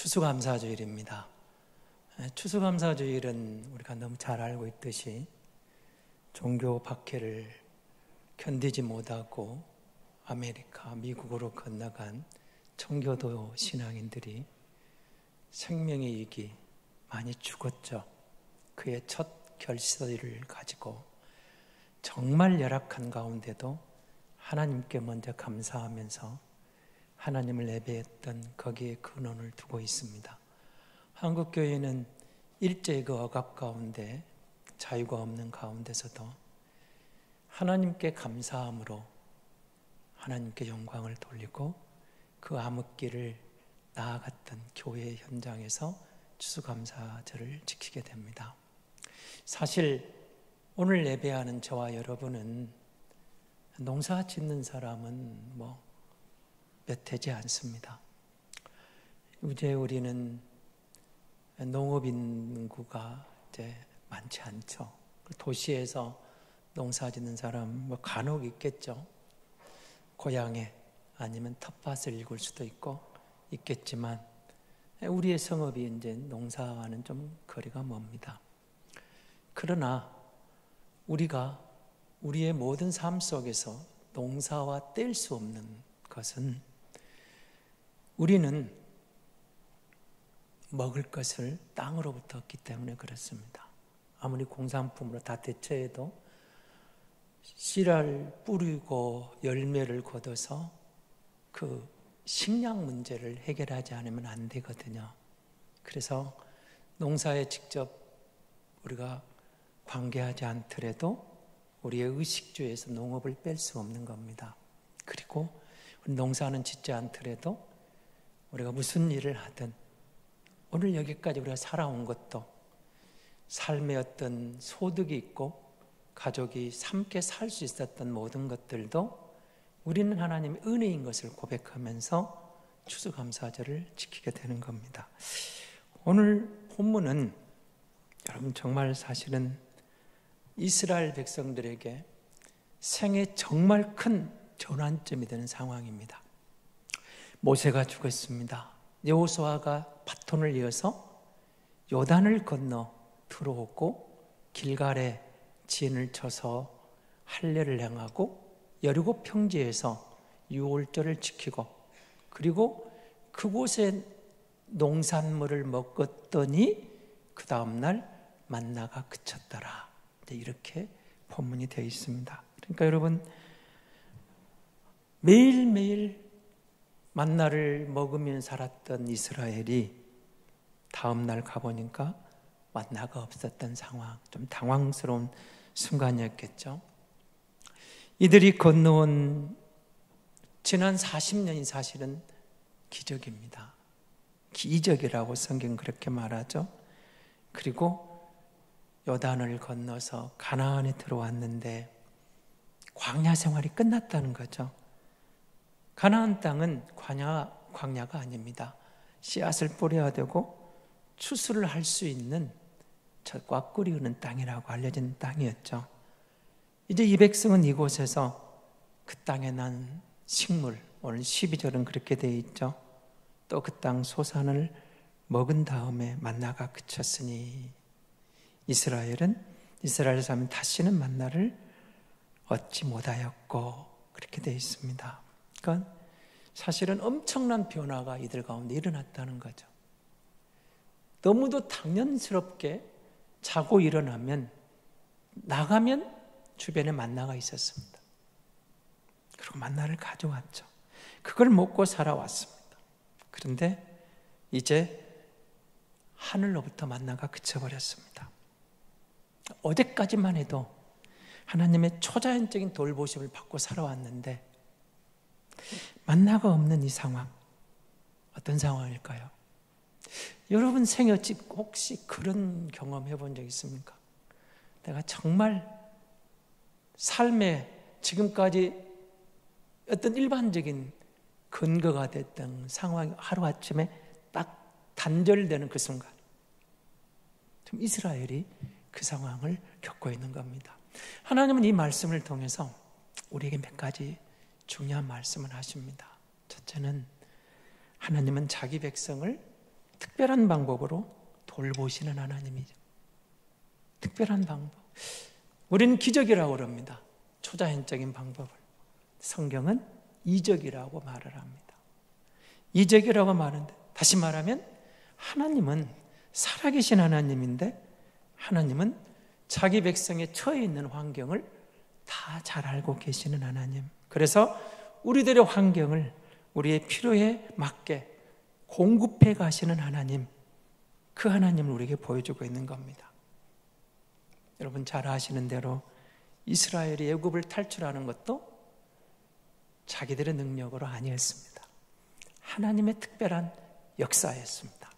추수감사주일입니다. 추수감사주일은 우리가 너무 잘 알고 있듯이 종교 박해를 견디지 못하고 아메리카, 미국으로 건너간 청교도 신앙인들이 생명의 이익이 많이 죽었죠. 그의 첫 결실을 가지고 정말 열악한 가운데도 하나님께 먼저 감사하면서 하나님을 예배했던 거기에 근원을 두고 있습니다. 한국교회는 일제의 그 억압 가운데 자유가 없는 가운데서도 하나님께 감사함으로 하나님께 영광을 돌리고 그 암흑기를 나아갔던 교회 현장에서 추수감사절을 지키게 됩니다. 사실 오늘 예배하는 저와 여러분은 농사 짓는 사람은 몇 되지 않습니다. 이제 우리는 농업 인구가 이제 많지 않죠. 도시에서 농사 짓는 사람 간혹 있겠죠. 고향에 아니면 텃밭을 일굴 수도 있고 있겠지만 우리의 성업이 이제 농사와는 좀 거리가 멉니다. 그러나 우리가 우리의 모든 삶 속에서 농사와 뗄 수 없는 것은 우리는 먹을 것을 땅으로부터 얻기 때문에 그렇습니다. 아무리 공산품으로 다 대체해도 씨를 뿌리고 열매를 거둬서 그 식량 문제를 해결하지 않으면 안 되거든요. 그래서 농사에 직접 우리가 관계하지 않더라도 우리의 의식주에서 농업을 뺄 수 없는 겁니다. 그리고 농사는 짓지 않더라도 우리가 무슨 일을 하든 오늘 여기까지 우리가 살아온 것도 삶의 어떤 소득이 있고 가족이 함께 살 수 있었던 모든 것들도 우리는 하나님의 은혜인 것을 고백하면서 추수감사절을 지키게 되는 겁니다. 오늘 본문은 여러분 정말 사실은 이스라엘 백성들에게 생애 정말 큰 전환점이 되는 상황입니다. 모세가 죽었습니다. 여호수아가 바톤을 이어서 요단을 건너 들어오고 길갈에 진을 쳐서 할례를 행하고 여리고 평지에서 유월절을 지키고 그리고 그곳에 농산물을 먹었더니 그 다음날 만나가 그쳤더라. 이렇게 본문이 되어 있습니다. 그러니까 여러분 매일매일 만나를 먹으며 살았던 이스라엘이 다음날 가보니까 만나가 없었던 상황, 좀 당황스러운 순간이었겠죠. 이들이 건너온 지난 40년이 사실은 기적입니다. 기적이라고 성경 그렇게 말하죠. 그리고 요단을 건너서 가나안에 들어왔는데 광야 생활이 끝났다는 거죠. 가나안 땅은 광야가 아닙니다. 씨앗을 뿌려야 되고 추수를 할 수 있는 젖과 꿀이 흐르는 땅이라고 알려진 땅이었죠. 이제 이 백성은 이곳에서 그 땅에 난 식물, 오늘 12절은 그렇게 되어 있죠. 또 그 땅 소산을 먹은 다음에 만나가 그쳤으니 이스라엘 사람은 다시는 만나를 얻지 못하였고 그렇게 되어 있습니다. 그러니까 사실은 엄청난 변화가 이들 가운데 일어났다는 거죠. 너무도 당연스럽게 자고 일어나면 나가면 주변에 만나가 있었습니다. 그리고 만나를 가져왔죠. 그걸 먹고 살아왔습니다. 그런데 이제 하늘로부터 만나가 그쳐버렸습니다. 어제까지만 해도 하나님의 초자연적인 돌보심을 받고 살아왔는데 만나가 없는 이 상황, 어떤 상황일까요? 여러분 생애 혹시 그런 경험 해본 적 있습니까? 내가 정말 삶에 지금까지 어떤 일반적인 근거가 됐던 상황이 하루아침에 딱 단절되는 그 순간, 좀 이스라엘이 그 상황을 겪고 있는 겁니다. 하나님은 이 말씀을 통해서 우리에게 몇 가지 중요한 말씀을 하십니다. 첫째는 하나님은 자기 백성을 특별한 방법으로 돌보시는 하나님이죠. 특별한 방법. 우리는 기적이라고 그럽니다. 초자연적인 방법을. 성경은 이적이라고 말을 합니다. 이적이라고 말하는데, 다시 말하면 하나님은 살아계신 하나님인데, 하나님은 자기 백성의 처해 있는 환경을 다 잘 알고 계시는 하나님. 그래서 우리들의 환경을 우리의 필요에 맞게 공급해 가시는 하나님, 그 하나님을 우리에게 보여주고 있는 겁니다. 여러분 잘 아시는 대로 이스라엘이 애굽을 탈출하는 것도 자기들의 능력으로 아니었습니다. 하나님의 특별한 역사였습니다.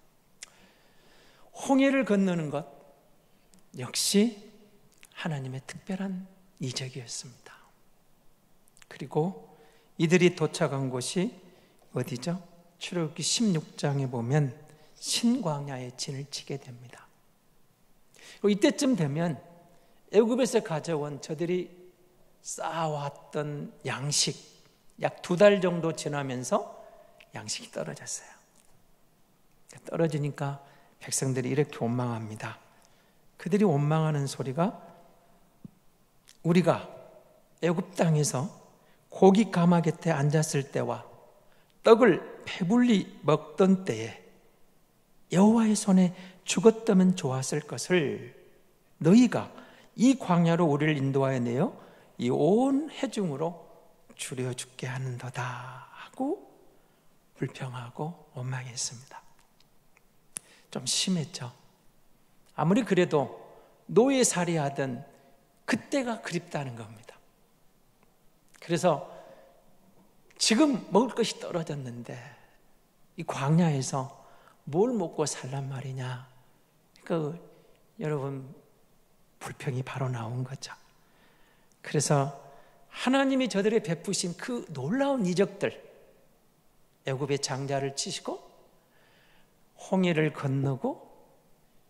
홍해를 건너는 것 역시 하나님의 특별한 이적이었습니다. 그리고 이들이 도착한 곳이 어디죠? 출애굽기 16장에 보면 신광야의 진을 치게 됩니다. 이때쯤 되면 애굽에서 가져온 저들이 쌓아왔던 양식, 약 2달 정도 지나면서 양식이 떨어졌어요. 떨어지니까 백성들이 이렇게 원망합니다. 그들이 원망하는 소리가, 우리가 애굽 땅에서 고기 가마 곁에 앉았을 때와 떡을 배불리 먹던 때에 여호와의 손에 죽었다면 좋았을 것을 너희가 이 광야로 우리를 인도하여 내어 이 온 회중으로 줄여 죽게 하는도다 하고 불평하고 원망했습니다. 좀 심했죠. 아무리 그래도 노예살이하던 그때가 그립다는 겁니다. 그래서 지금 먹을 것이 떨어졌는데 이 광야에서 뭘 먹고 살란 말이냐. 그러니까 여러분 불평이 바로 나온 거죠. 그래서 하나님이 저들에 베푸신 그 놀라운 이적들, 애굽의 장자를 치시고 홍해를 건너고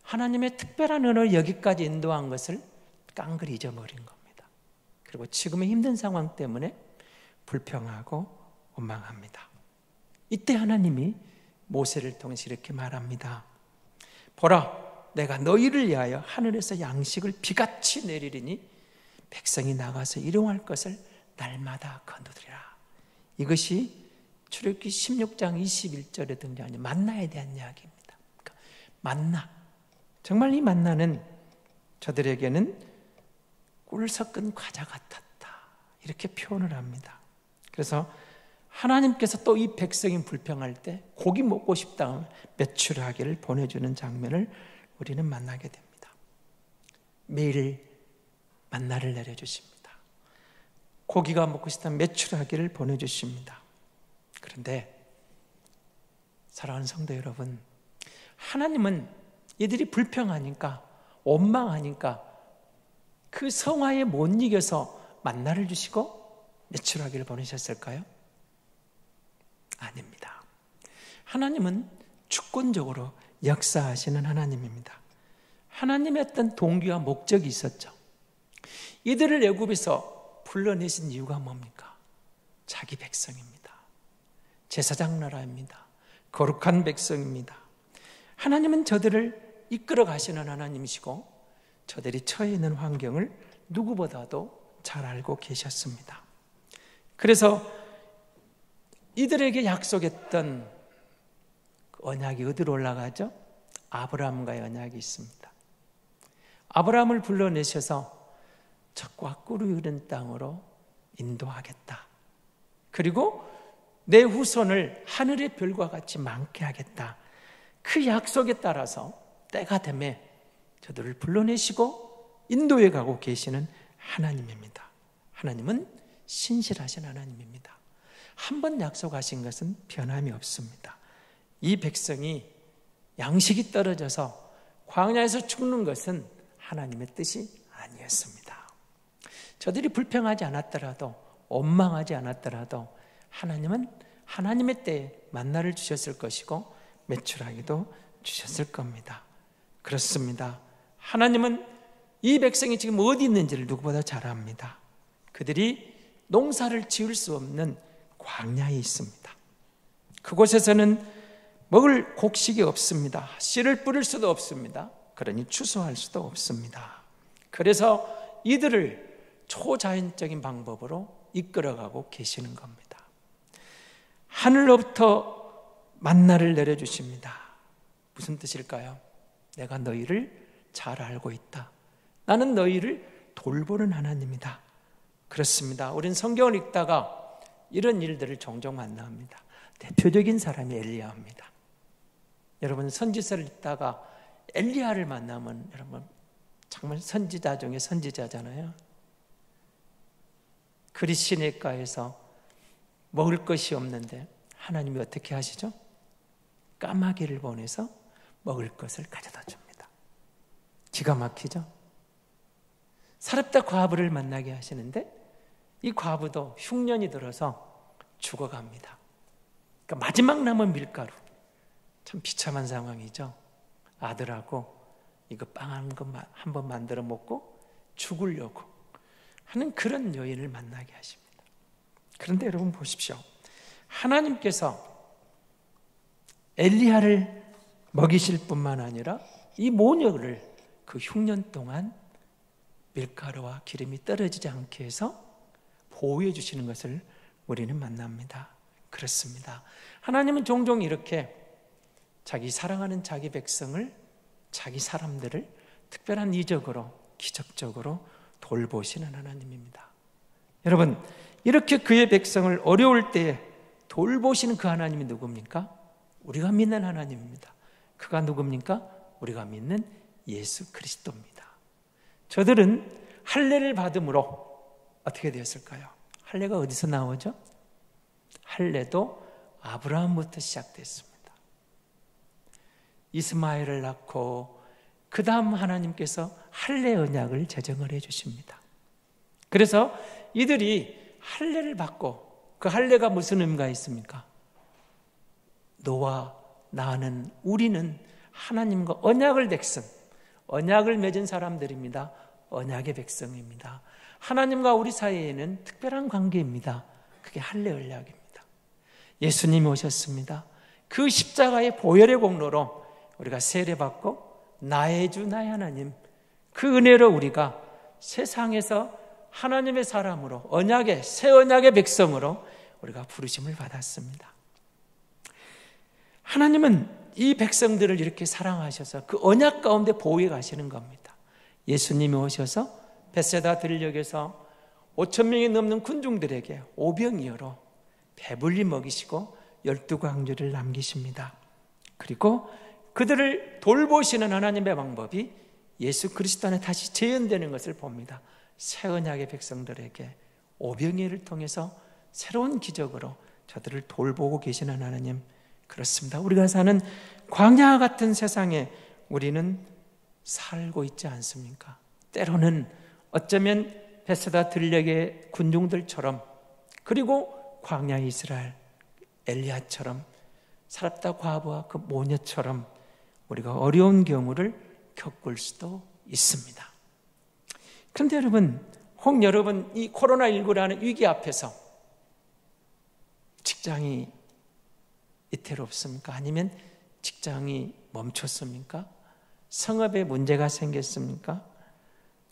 하나님의 특별한 은혜로 여기까지 인도한 것을 깡그리 잊어버린 겁니다. 그리고 지금의 힘든 상황 때문에 불평하고 원망합니다. 이때 하나님이 모세를 통해서 이렇게 말합니다. 보라, 내가 너희를 위하여 하늘에서 양식을 비같이 내리리니 백성이 나가서 일용할 것을 날마다 거두리라. 이것이 출애굽기 16장 21절에 등장하는 만나에 대한 이야기입니다. 그러니까 만나, 정말 이 만나는 저들에게는 꿀 섞은 과자 같았다, 이렇게 표현을 합니다. 그래서 하나님께서 또 이 백성이 불평할 때 고기 먹고 싶다 메추라기를 보내주는 장면을 우리는 만나게 됩니다. 매일 만나를 내려주십니다. 고기가 먹고 싶다면 메추라기를 보내주십니다. 그런데 사랑하는 성도 여러분, 하나님은 이들이 불평하니까 원망하니까 그 성화에 못 이겨서 만나를 주시고 메추라기를 보내셨을까요? 아닙니다. 하나님은 주권적으로 역사하시는 하나님입니다. 하나님의 어떤 동기와 목적이 있었죠. 이들을 애굽에서 불러내신 이유가 뭡니까? 자기 백성입니다. 제사장 나라입니다. 거룩한 백성입니다. 하나님은 저들을 이끌어 가시는 하나님이시고 저들이 처해 있는 환경을 누구보다도 잘 알고 계셨습니다. 그래서 이들에게 약속했던 언약이 어디로 올라가죠? 아브라함과의 언약이 있습니다. 아브라함을 불러내셔서 젖과 꿀이 흐르는 땅으로 인도하겠다. 그리고 내 후손을 하늘의 별과 같이 많게 하겠다. 그 약속에 따라서 때가 되면 저들을 불러내시고 인도해 가고 계시는 하나님입니다. 하나님은 신실하신 하나님입니다. 한 번 약속하신 것은 변함이 없습니다. 이 백성이 양식이 떨어져서 광야에서 죽는 것은 하나님의 뜻이 아니었습니다. 저들이 불평하지 않았더라도, 원망하지 않았더라도 하나님은 하나님의 때에 만나를 주셨을 것이고 메추라기도 주셨을 겁니다. 그렇습니다. 하나님은 이 백성이 지금 어디 있는지를 누구보다 잘 압니다. 그들이 농사를 지을 수 없는 광야에 있습니다. 그곳에서는 먹을 곡식이 없습니다. 씨를 뿌릴 수도 없습니다. 그러니 추수할 수도 없습니다. 그래서 이들을 초자연적인 방법으로 이끌어가고 계시는 겁니다. 하늘로부터 만나를 내려주십니다. 무슨 뜻일까요? 내가 너희를 잘 알고 있다. 나는 너희를 돌보는 하나님이다. 그렇습니다. 우린 성경을 읽다가 이런 일들을 종종 만납니다. 대표적인 사람이 엘리야입니다. 여러분, 선지서를 읽다가 엘리야를 만나면 여러분 정말 선지자 중에 선지자잖아요. 그리 시냇가에서 먹을 것이 없는데 하나님이 어떻게 하시죠? 까마귀를 보내서 먹을 것을 가져다 줍니다. 기가 막히죠? 사렙다 과부를 만나게 하시는데 이 과부도 흉년이 들어서 죽어갑니다. 그러니까 마지막 남은 밀가루, 참 비참한 상황이죠. 아들하고 이거 빵 한 번 만들어 먹고 죽으려고 하는 그런 여인을 만나게 하십니다. 그런데 여러분 보십시오. 하나님께서 엘리야를 먹이실 뿐만 아니라 이 모녀를 그 흉년 동안 밀가루와 기름이 떨어지지 않게 해서 보호해 주시는 것을 우리는 만납니다. 그렇습니다. 하나님은 종종 이렇게 자기 사랑하는 자기 백성을, 자기 사람들을 특별한 이적으로, 기적적으로 돌보시는 하나님입니다. 여러분, 이렇게 그의 백성을 어려울 때에 돌보시는 그 하나님이 누굽니까? 우리가 믿는 하나님입니다. 그가 누굽니까? 우리가 믿는 예수 그리스도입니다. 저들은 할례를 받음으로 어떻게 되었을까요? 할례가 어디서 나오죠? 할례도 아브라함부터 시작됐습니다. 이스마엘을 낳고 그 다음 하나님께서 할례 언약을 제정을 해주십니다. 그래서 이들이 할례를 받고, 그 할례가 무슨 의미가 있습니까? 너와 나는, 우리는 하나님과 언약을 백성, 언약을 맺은 사람들입니다. 언약의 백성입니다. 하나님과 우리 사이에는 특별한 관계입니다. 그게 할례 언약입니다. 예수님이 오셨습니다. 그 십자가의 보혈의 공로로 우리가 세례받고 나의 주 나의 하나님, 그 은혜로 우리가 세상에서 하나님의 사람으로, 언약의, 새 언약의 백성으로 우리가 부르심을 받았습니다. 하나님은 이 백성들을 이렇게 사랑하셔서 그 언약 가운데 보호해 가시는 겁니다. 예수님이 오셔서 벳세다 들녘에서 5,000명이 넘는 군중들에게 오병이어로 배불리 먹이시고 12광주를 남기십니다. 그리고 그들을 돌보시는 하나님의 방법이 예수 그리스도 안에 다시 재현되는 것을 봅니다. 새 언약의 백성들에게 오병이어를 통해서 새로운 기적으로 저들을 돌보고 계시는 하나님, 그렇습니다. 우리가 사는 광야 같은 세상에 우리는 살고 있지 않습니까? 때로는 어쩌면 벳세다 들녘의 군중들처럼, 그리고 광야 이스라엘 엘리야처럼, 사렙다 과부와 그 모녀처럼 우리가 어려운 경우를 겪을 수도 있습니다. 그런데 여러분, 이 코로나19라는 위기 앞에서 직장이 이태롭습니까? 아니면 직장이 멈췄습니까? 성업에 문제가 생겼습니까?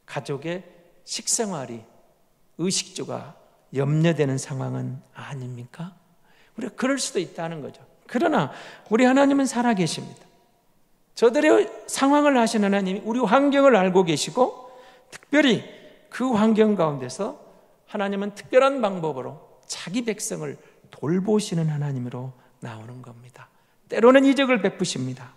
가족의 식생활이, 의식주가 염려되는 상황은 아닙니까? 우리가 그럴 수도 있다는 거죠. 그러나 우리 하나님은 살아계십니다. 저들의 상황을 아신 하나님이 우리 환경을 알고 계시고, 특별히 그 환경 가운데서 하나님은 특별한 방법으로 자기 백성을 돌보시는 하나님으로 나오는 겁니다. 때로는 이적을 베푸십니다.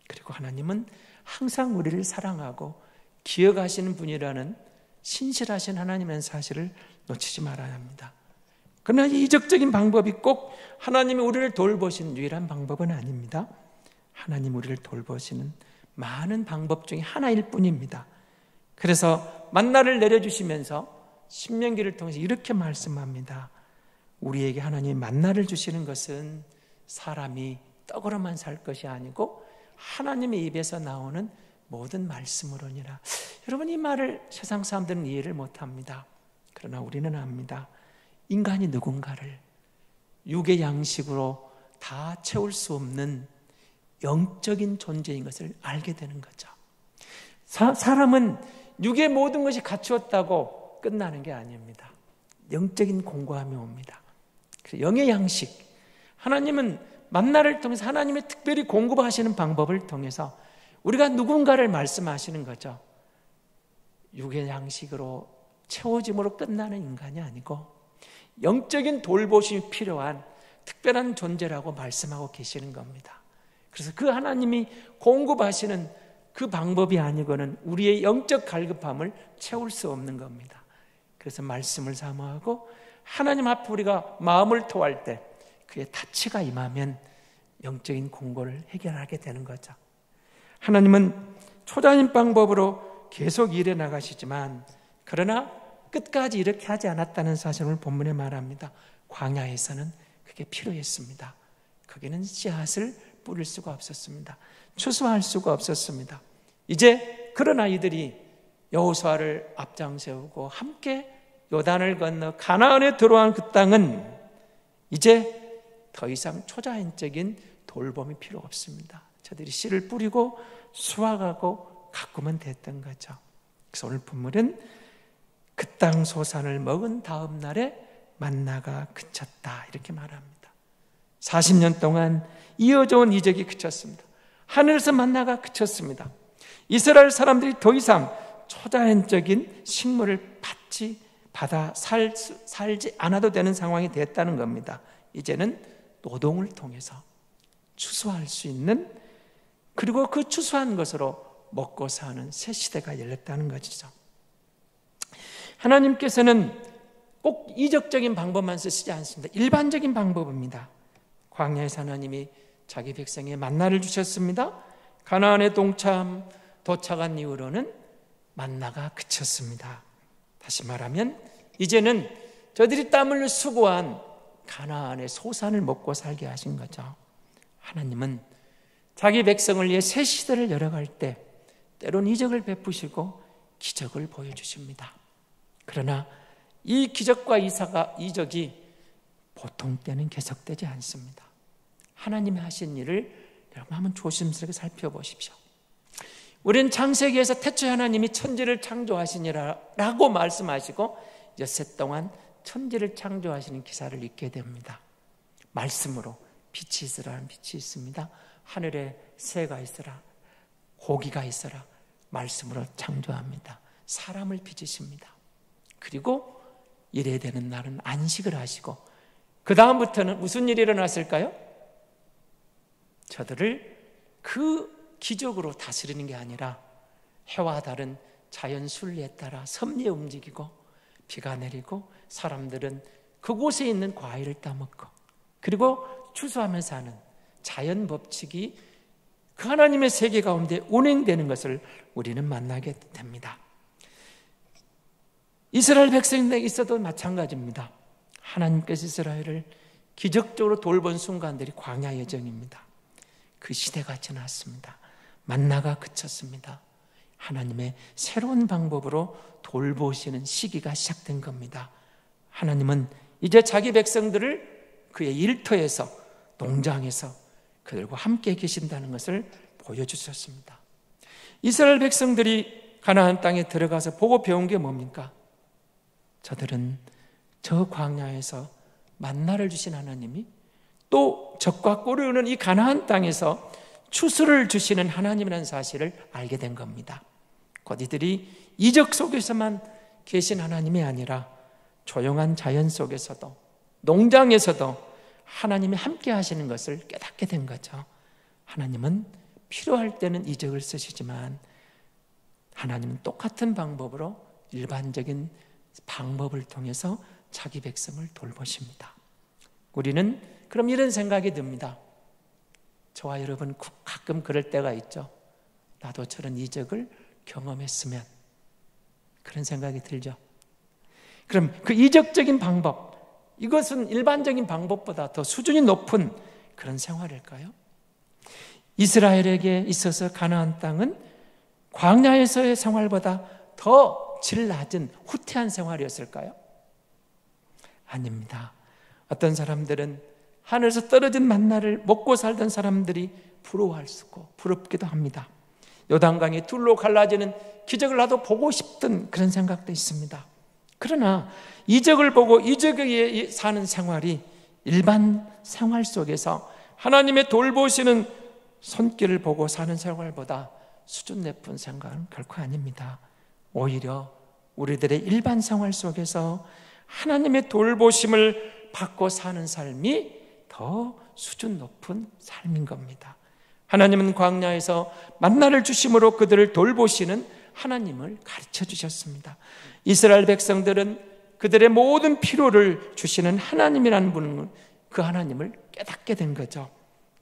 그리고 하나님은 항상 우리를 사랑하고 기억하시는 분이라는 신실하신 하나님의 사실을 놓치지 말아야 합니다. 그러나 이 이적적인 방법이 꼭 하나님이 우리를 돌보시는 유일한 방법은 아닙니다. 하나님 우리를 돌보시는 많은 방법 중에 하나일 뿐입니다. 그래서 만나를 내려주시면서 신명기를 통해서 이렇게 말씀합니다. 우리에게 하나님이 만나를 주시는 것은 사람이 떡으로만 살 것이 아니고 하나님의 입에서 나오는 모든 말씀으로니라. 여러분, 이 말을 세상 사람들은 이해를 못합니다. 그러나 우리는 압니다. 인간이 누군가를 육의 양식으로 다 채울 수 없는 영적인 존재인 것을 알게 되는 거죠. 사람은 육의 모든 것이 갖추었다고 끝나는 게 아닙니다. 영적인 공고함이 옵니다. 그래서 영의 양식, 하나님은 만나를 통해서 하나님의 특별히 공급하시는 방법을 통해서 우리가 누군가를 말씀하시는 거죠. 육의 양식으로 채워짐으로 끝나는 인간이 아니고 영적인 돌보심이 필요한 특별한 존재라고 말씀하고 계시는 겁니다. 그래서 그 하나님이 공급하시는 그 방법이 아니고는 우리의 영적 갈급함을 채울 수 없는 겁니다. 그래서 말씀을 사모하고 하나님 앞에 우리가 마음을 토할 때 그의 타치가 임하면 영적인 공고를 해결하게 되는 거죠. 하나님은 초자인 방법으로 계속 일해 나가시지만 그러나 끝까지 이렇게 하지 않았다는 사실을 본문에 말합니다. 광야에서는 그게 필요했습니다. 거기는 씨앗을 뿌릴 수가 없었습니다. 추수할 수가 없었습니다. 이제 그런 아이들이 여호수아를 앞장세우고 함께 요단을 건너 가나안에 들어온 그 땅은 이제 더 이상 초자연적인 돌봄이 필요 없습니다. 저들이 씨를 뿌리고 수확하고 가꾸면 됐던 거죠. 그래서 오늘 본문은 그 땅 소산을 먹은 다음 날에 만나가 그쳤다 이렇게 말합니다. 40년 동안 이어져 온 이적이 그쳤습니다. 하늘에서 만나가 그쳤습니다. 이스라엘 사람들이 더 이상 초자연적인 식물을 받아 살지 않아도 되는 상황이 됐다는 겁니다. 이제는 노동을 통해서 추수할 수 있는, 그리고 그 추수한 것으로 먹고 사는 새 시대가 열렸다는 것이죠. 하나님께서는 꼭 이적적인 방법만 쓰시지 않습니다. 일반적인 방법입니다. 광야에서 하나님이 자기 백성에 만나를 주셨습니다. 가나안에 도착한 이후로는 만나가 그쳤습니다. 다시 말하면 이제는 저들이 땀 흘려 수고한 가나안의 소산을 먹고 살게 하신 거죠. 하나님은 자기 백성을 위해 새 시대를 열어갈 때 때론 이적을 베푸시고 기적을 보여주십니다. 그러나 이 기적과 이적이 보통 때는 계속되지 않습니다. 하나님이 하신 일을 여러분 한번 조심스럽게 살펴보십시오. 우리는 창세기에서 태초에 하나님이 천지를 창조하시니라라고 말씀하시고 엿새 동안 천지를 창조하시는 기사를 읽게 됩니다. 말씀으로 빛이 있으라 빛이 있습니다. 하늘에 새가 있으라 고기가 있으라 말씀으로 창조합니다. 사람을 빚으십니다. 그리고 이래야 되는 날은 안식을 하시고 그 다음부터는 무슨 일이 일어났을까요? 저들을 그 기적으로 다스리는 게 아니라 해와 달은 자연 순리에 따라 섭리에 움직이고 비가 내리고 사람들은 그곳에 있는 과일을 따먹고 그리고 추수하면서 사는 자연 법칙이 그 하나님의 세계 가운데 운행되는 것을 우리는 만나게 됩니다. 이스라엘 백성에게 있어도 마찬가지입니다. 하나님께서 이스라엘을 기적적으로 돌본 순간들이 광야 여정입니다. 그 시대가 지났습니다. 만나가 그쳤습니다. 하나님의 새로운 방법으로 돌보시는 시기가 시작된 겁니다. 하나님은 이제 자기 백성들을 그의 일터에서 농장에서 그들과 함께 계신다는 것을 보여주셨습니다. 이스라엘 백성들이 가나안 땅에 들어가서 보고 배운 게 뭡니까? 저들은 저 광야에서 만나를 주신 하나님이 또 적과 꿀을 흐르는 이 가나안 땅에서 추수를 주시는 하나님이라는 사실을 알게 된 겁니다. 곧 이들이 이적 속에서만 계신 하나님이 아니라 조용한 자연 속에서도 농장에서도 하나님이 함께 하시는 것을 깨닫게 된 거죠. 하나님은 필요할 때는 이적을 쓰시지만 하나님은 똑같은 방법으로 일반적인 방법을 통해서 자기 백성을 돌보십니다. 우리는 그럼 이런 생각이 듭니다. 저와 여러분 가끔 그럴 때가 있죠. 나도 저런 이적을 경험했으면, 그런 생각이 들죠. 그럼 그 이적적인 방법, 이것은 일반적인 방법보다 더 수준이 높은 그런 생활일까요? 이스라엘에게 있어서 가나안 땅은 광야에서의 생활보다 더 질 낮은 후퇴한 생활이었을까요? 아닙니다. 어떤 사람들은 하늘에서 떨어진 만나를 먹고 살던 사람들이 부러워할 수 있고 부럽기도 합니다. 요단강이 둘로 갈라지는 기적을 나도 보고 싶던 그런 생각도 있습니다. 그러나 이적을 보고 이적에 사는 생활이 일반 생활 속에서 하나님의 돌보시는 손길을 보고 사는 생활보다 수준 높은 생각은 결코 아닙니다. 오히려 우리들의 일반 생활 속에서 하나님의 돌보심을 받고 사는 삶이 더 수준 높은 삶인 겁니다. 하나님은 광야에서 만나를 주심으로 그들을 돌보시는 하나님을 가르쳐 주셨습니다. 이스라엘 백성들은 그들의 모든 필요를 주시는 하나님이라는 분을, 그 하나님을 깨닫게 된 거죠.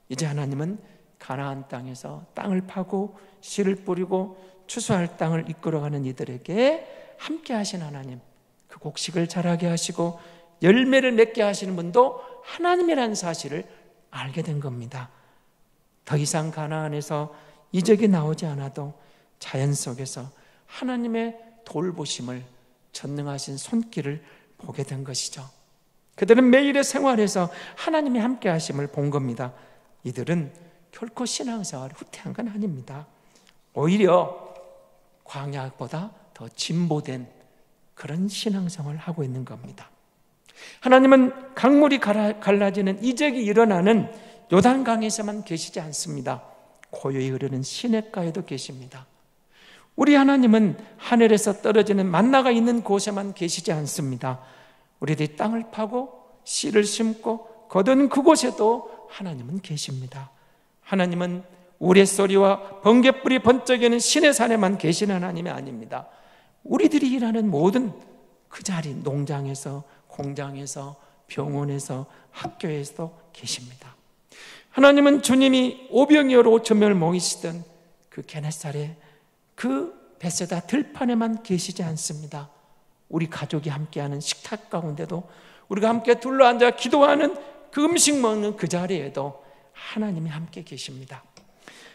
이제 하나님은 가나안 땅에서 땅을 파고 씨를 뿌리고 추수할 땅을 이끌어가는 이들에게 함께 하신 하나님, 그 곡식을 자라게 하시고 열매를 맺게 하시는 분도 하나님이라는 사실을 알게 된 겁니다. 더 이상 가나안에서 이적이 나오지 않아도 자연 속에서 하나님의 돌보심을, 전능하신 손길을 보게 된 것이죠. 그들은 매일의 생활에서 하나님이 함께 하심을 본 겁니다. 이들은 결코 신앙생활이 후퇴한 건 아닙니다. 오히려 광야보다 더 진보된 그런 신앙생활을 하고 있는 겁니다. 하나님은 강물이 갈라지는 이적이 일어나는 요단강에서만 계시지 않습니다. 고요히 흐르는 시냇가에도 계십니다. 우리 하나님은 하늘에서 떨어지는 만나가 있는 곳에만 계시지 않습니다. 우리들이 땅을 파고 씨를 심고 거둔 그곳에도 하나님은 계십니다. 하나님은 우레소리와 번갯불이 번쩍이는 시내산에만 계시는 하나님이 아닙니다. 우리들이 일하는 모든 그 자리, 농장에서, 공장에서, 병원에서, 학교에서도 계십니다. 하나님은 주님이 오병이어로 5,000명을 모이시던 그 게네사렛, 그 베세다 들판에만 계시지 않습니다. 우리 가족이 함께하는 식탁 가운데도, 우리가 함께 둘러앉아 기도하는 그 음식 먹는 그 자리에도 하나님이 함께 계십니다.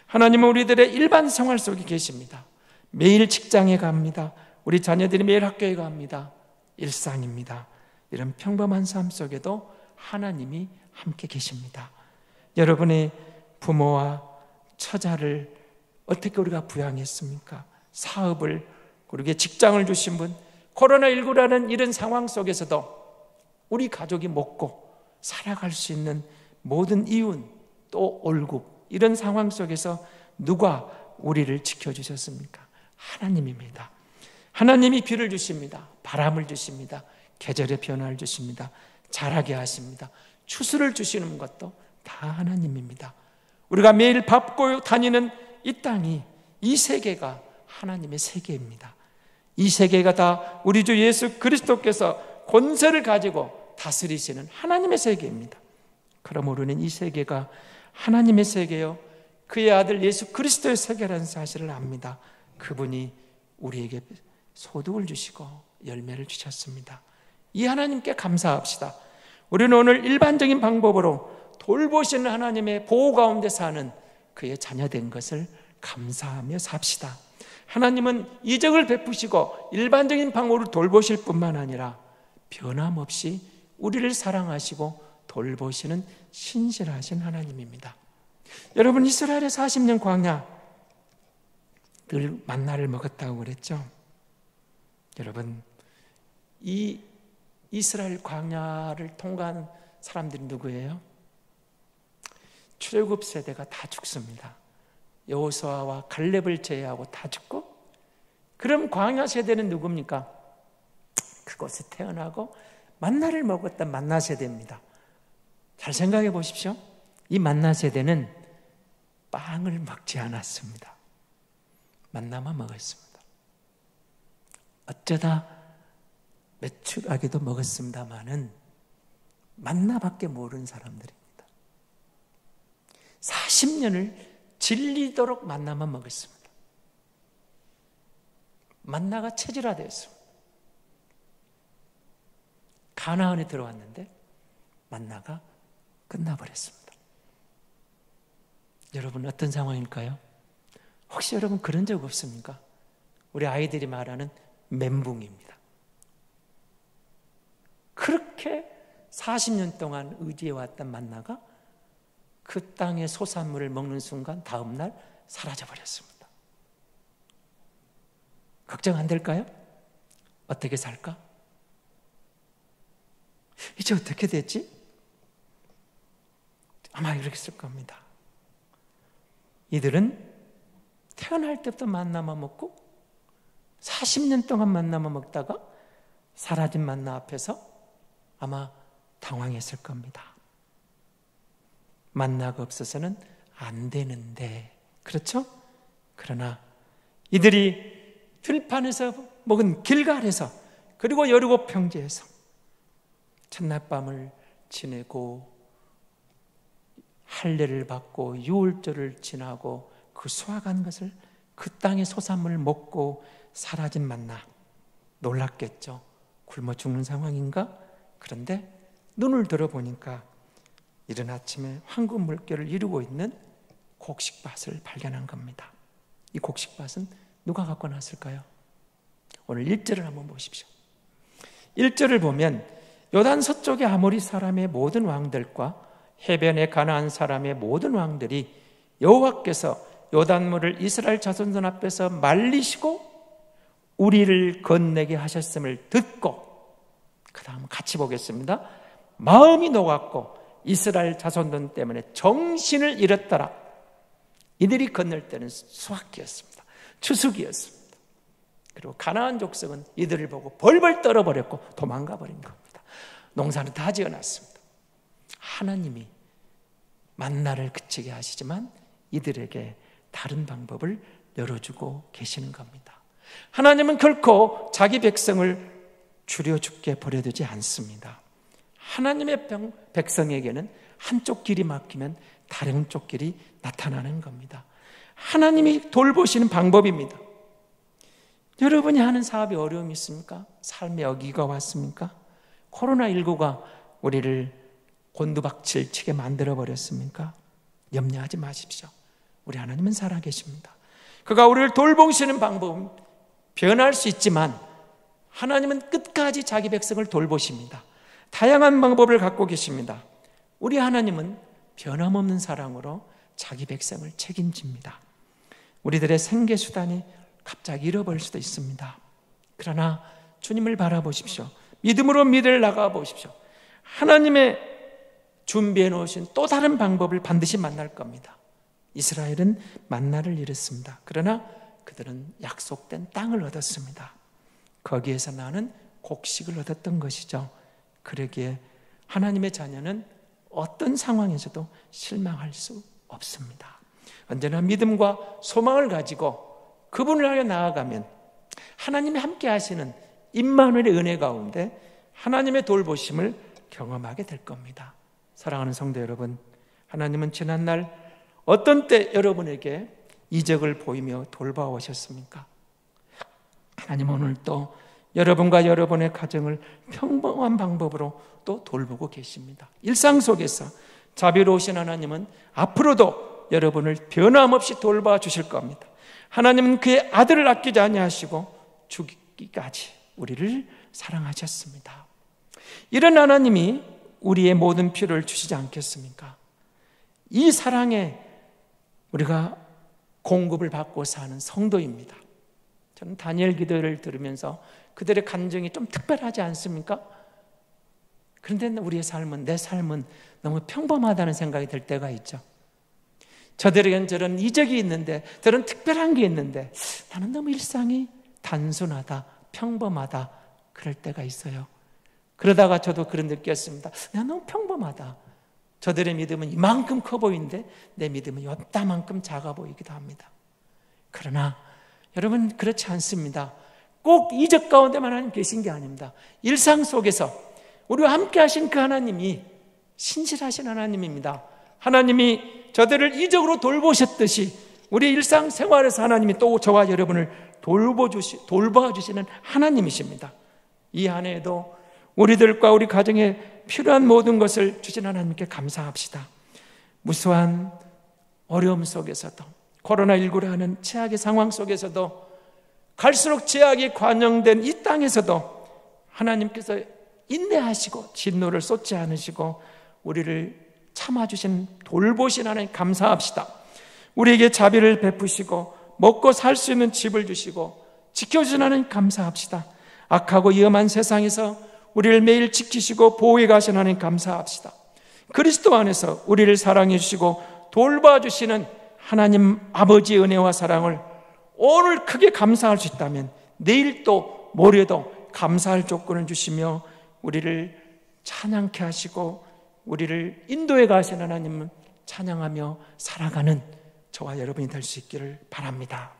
하나님은 우리들의 일반 생활 속에 계십니다. 매일 직장에 갑니다. 우리 자녀들이 매일 학교에 갑니다. 일상입니다. 이런 평범한 삶 속에도 하나님이 함께 계십니다. 여러분의 부모와 처자를 어떻게 우리가 부양했습니까? 사업을, 우리에게 직장을 주신 분, 코로나19라는 이런 상황 속에서도 우리 가족이 먹고 살아갈 수 있는 모든 이윤, 또 월급, 이런 상황 속에서 누가 우리를 지켜주셨습니까? 하나님입니다. 하나님이 비를 주십니다. 바람을 주십니다. 계절의 변화를 주십니다. 자라게 하십니다. 추수를 주시는 것도 다 하나님입니다. 우리가 매일 밟고 다니는 이 땅이, 이 세계가 하나님의 세계입니다. 이 세계가 다 우리 주 예수 그리스도께서 권세를 가지고 다스리시는 하나님의 세계입니다. 그러므로 우리는 이 세계가 하나님의 세계요, 그의 아들 예수 그리스도의 세계라는 사실을 압니다. 그분이 우리에게 소득을 주시고 열매를 주셨습니다. 이 하나님께 감사합시다. 우리는 오늘 일반적인 방법으로 돌보시는 하나님의 보호 가운데 사는 그의 자녀된 것을 감사하며 삽시다. 하나님은 이적을 베푸시고 일반적인 방법으로 돌보실 뿐만 아니라 변함없이 우리를 사랑하시고 돌보시는 신실하신 하나님입니다. 여러분, 이스라엘의 40년 광야 늘 만나를 먹었다고 그랬죠. 여러분, 이 이스라엘 광야를 통과한 사람들이 누구예요? 출애굽 세대가 다 죽습니다. 여호수아와 갈렙을 제외하고 다 죽고, 그럼 광야 세대는 누굽니까? 그곳에 태어나고 만나를 먹었던 만나 세대입니다. 잘 생각해 보십시오. 이 만나 세대는 빵을 먹지 않았습니다. 만나만 먹었습니다. 어쩌다 메추라기도 먹었습니다마는 만나밖에 모르는 사람들입니다. 40년을 질리도록 만나만 먹었습니다. 만나가 체질화되었습니다. 가나안에 들어왔는데 만나가 끝나버렸습니다. 여러분, 어떤 상황일까요? 혹시 여러분 그런 적 없습니까? 우리 아이들이 말하는 멘붕입니다. 그렇게 40년 동안 의지해왔던 만나가 그 땅의 소산물을 먹는 순간 다음 날 사라져버렸습니다. 걱정 안 될까요? 어떻게 살까? 이제 어떻게 됐지? 아마 이렇게 쓸 겁니다. 이들은 태어날 때부터 만나만 먹고 40년 동안 만나만 먹다가 사라진 만나 앞에서 아마 당황했을 겁니다. 만나가 없어서는 안 되는데, 그렇죠? 그러나 이들이 들판에서 먹은 길갈에서, 그리고 여리고 평지에서 첫날 밤을 지내고 할례를 받고 유월절을 지나고 그 수확한 것을, 그 땅의 소산물을 먹고 사라진 만나, 놀랐겠죠. 굶어 죽는 상황인가? 그런데 눈을 들어보니까 이른 아침에 황금 물결을 이루고 있는 곡식밭을 발견한 겁니다. 이 곡식밭은 누가 갖고 놨을까요? 오늘 1절을 한번 보십시오. 1절을 보면 요단 서쪽의 아모리 사람의 모든 왕들과 해변의 가나안 사람의 모든 왕들이 여호와께서 요단물을 이스라엘 자손들 앞에서 말리시고 우리를 건네게 하셨음을 듣고, 그 다음 같이 보겠습니다. 마음이 녹았고 이스라엘 자손들 때문에 정신을 잃었더라. 이들이 건널 때는 수확기였습니다. 추수기였습니다. 그리고 가나안 족속은 이들을 보고 벌벌 떨어버렸고 도망가 버린 겁니다. 농사는 다 지어놨습니다. 하나님이 만나를 그치게 하시지만 이들에게 다른 방법을 열어주고 계시는 겁니다. 하나님은 결코 자기 백성을 줄여 죽게 버려두지 않습니다. 하나님의 백성에게는 한쪽 길이 막히면 다른 쪽 길이 나타나는 겁니다. 하나님이 돌보시는 방법입니다. 여러분이 하는 사업에 어려움이 있습니까? 삶에 어기가 왔습니까? 코로나19가 우리를 곤두박질 치게 만들어버렸습니까? 염려하지 마십시오. 우리 하나님은 살아계십니다. 그가 우리를 돌보시는 방법은 변할 수 있지만 하나님은 끝까지 자기 백성을 돌보십니다. 다양한 방법을 갖고 계십니다. 우리 하나님은 변함없는 사랑으로 자기 백성을 책임집니다. 우리들의 생계수단이 갑자기 잃어버릴 수도 있습니다. 그러나 주님을 바라보십시오. 믿음으로 믿을 나가 보십시오. 하나님의 준비해 놓으신 또 다른 방법을 반드시 만날 겁니다. 이스라엘은 만나를 잃었습니다. 그러나 그들은 약속된 땅을 얻었습니다. 거기에서 나는 곡식을 얻었던 것이죠. 그러기에 하나님의 자녀는 어떤 상황에서도 실망할 수 없습니다. 언제나 믿음과 소망을 가지고 그분을 향해 나아가면 하나님이 함께 하시는 임마누엘의 은혜 가운데 하나님의 돌보심을 경험하게 될 겁니다. 사랑하는 성도 여러분, 하나님은 지난날 어떤 때 여러분에게 이적을 보이며 돌봐오셨습니까? 하나님 오늘 또 여러분과 여러분의 가정을 평범한 방법으로 또 돌보고 계십니다. 일상 속에서 자비로우신 하나님은 앞으로도 여러분을 변함없이 돌봐 주실 겁니다. 하나님은 그의 아들을 아끼지 아니하시고 죽기까지 우리를 사랑하셨습니다. 이런 하나님이 우리의 모든 필요를 주시지 않겠습니까? 이 사랑에 우리가 공급을 받고 사는 성도입니다. 저는 다니엘 기도를 들으면서 그들의 감정이 좀 특별하지 않습니까? 그런데 우리의 삶은, 내 삶은 너무 평범하다는 생각이 들 때가 있죠. 저들에겐 저런 이적이 있는데, 저런 특별한 게 있는데 나는 너무 일상이 단순하다, 평범하다, 그럴 때가 있어요. 그러다가 저도 그런 느꼈습니다. 내가 너무 평범하다. 저들의 믿음은 이만큼 커 보이는데 내 믿음은 이따만큼 작아 보이기도 합니다. 그러나 여러분, 그렇지 않습니다. 꼭 이적 가운데만 하나님 계신 게 아닙니다. 일상 속에서 우리와 함께 하신 그 하나님이 신실하신 하나님입니다. 하나님이 저들을 이적으로 돌보셨듯이 우리 일상생활에서 하나님이 또 저와 여러분을 돌봐주시는 하나님이십니다. 이 한 해에도 우리들과 우리 가정에 필요한 모든 것을 주신 하나님께 감사합시다. 무수한 어려움 속에서도, 코로나19라는 최악의 상황 속에서도, 갈수록 죄악이 관영된 이 땅에서도 하나님께서 인내하시고 진노를 쏟지 않으시고 우리를 참아주신 돌보신 하나님 감사합시다. 우리에게 자비를 베푸시고 먹고 살 수 있는 집을 주시고 지켜주신 하나님 감사합시다. 악하고 위험한 세상에서 우리를 매일 지키시고 보호해 가신 하나님 감사합시다. 그리스도 안에서 우리를 사랑해 주시고 돌봐주시는 하나님 아버지의 은혜와 사랑을 오늘 크게 감사할 수 있다면 내일 또 모레도 감사할 조건을 주시며 우리를 찬양케 하시고 우리를 인도해 가신 하나님은 찬양하며 살아가는 저와 여러분이 될 수 있기를 바랍니다.